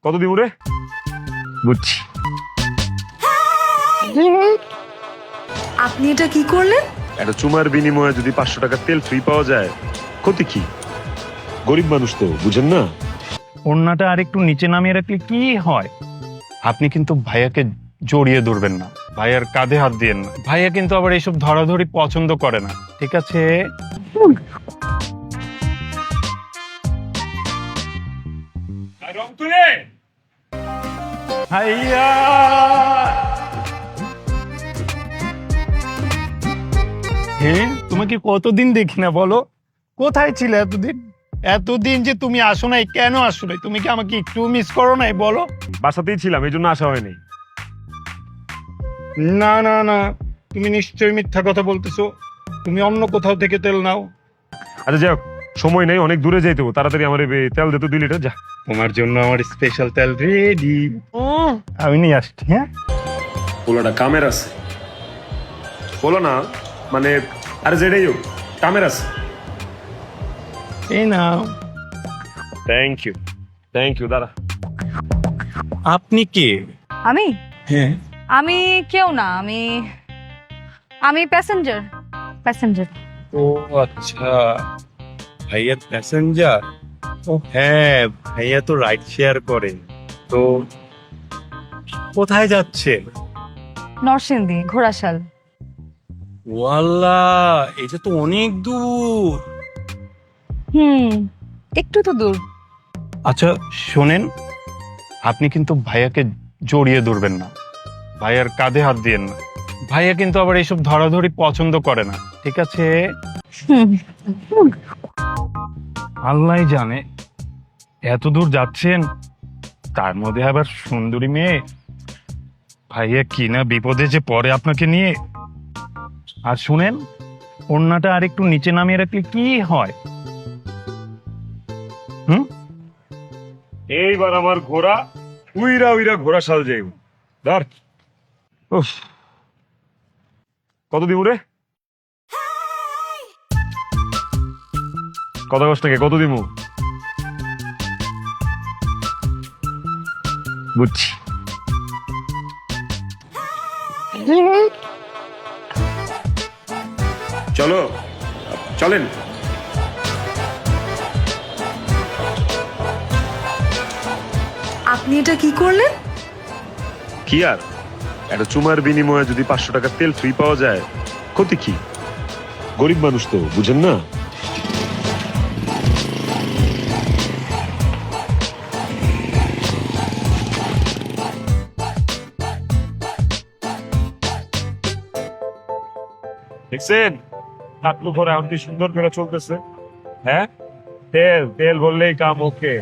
কত দিব রে? বুঝছি। আপনি এটা কি করলেন? একটা চুমার বিনিময়ে যদি 500 টাকা তেল ফ্রি পাওয়া যায়, ক্ষতি কি? গরিব মানুষ তো, বুঝেন না? ওড়নাটা আর একটু নিচে নামিয়ে রাখলে কি হয়? আপনি কিন্তু ভাইয়াকে জড়িয়ে ধরবেন না, ভাইয়ার কাঁধে হাত দিয়েন না। ভাইয়া কিন্তু আবার এইসব ধরাধরি পছন্দ করে না, ঠিক আছে? ভাইয়া, হ্যাঁ, তোমাকে কতদিন দেখি না বলো? কোথায় ছিলে এতদিন? এতদিন যে তুমি আসো নাই, কেন আসো নাই? তুমি কি আমাকে একটু মিস করো নাই বলো? বাসাতেই ছিলাম, এই জন্য আসা হয়নি। না না না, তুমি নিশ্চয়ই মিথ্যা কথা বলতেছো। তুমি অন্য কোথাও থেকে তেল নাও। আচ্ছা যাই হোক, সময় নেই, অনেক দূরে যাইতে হবে। তাড়াতাড়ি আমার তেল দে তো 2 লিটার। যা। তোমার জন্য আমার স্পেশাল তেল রেডি, আমি নিয়ে আসছি। হ্যাঁ, পোলাটা কামের আছে। বলো না, মানে আরে যেটাই হোক, কামের আছে। এই নাও। থ্যাংক ইউ, থ্যাংক ইউ দাদা। আপনি কে? আমি হ্যাঁ, আমি কেউ না, আমি আমি প্যাসেঞ্জার। প্যাসেঞ্জার ও আচ্ছা, ভাইয়ার প্যাসেঞ্জার। ও হ্যাঁ, ভাইয়া তো রাইড শেয়ার করে। তো কোথায় যাচ্ছে? নরসিংদী, ঘোড়াশাল। ওয়াল্লা, এটা তো অনেক দূর। একটু তো দূর। আচ্ছা শোনেন, আপনি কিন্তু ভাইয়াকে জড়িয়ে ধরবেন না, ভাইয়ার কাঁধে হাত দিয়েন না। ভাইয়া কিন্তু আবার এইসব ধরাধরি পছন্দ করে না, ঠিক আছে? আল্লাহ জানে এত দূর যাচ্ছেন, তার মধ্যে আবার সুন্দরী মেয়ে। ভাইয়া কি না বিপদে যে পড়ে আপনাকে নিয়ে। আর শুনেন, ওড়নাটা আর একটু নিচে নামিয়ে রাখলে কি হয়? এইবার আমার ঘোড়া উইরা উইরা ঘোড়া শাল যাইব। ধর। উফ, কত দিব রে? কত কষ্ট টাকা, কত দিব? বুঝছি। চলো, চলেন। আপনি এটা কি করলেন? কি আর, একটা চুমার বিনিময়ে যদি 500 টাকা তেল ফ্রি পাওয়া যায়, ক্ষতি কি? গরিব মানুষ তো, বুঝেন না? দেখছেন হাতলু ঘরে এখন কি সুন্দর করে চলতেছে। হ্যাঁ, তেল তেল বললেই কাম ওকে।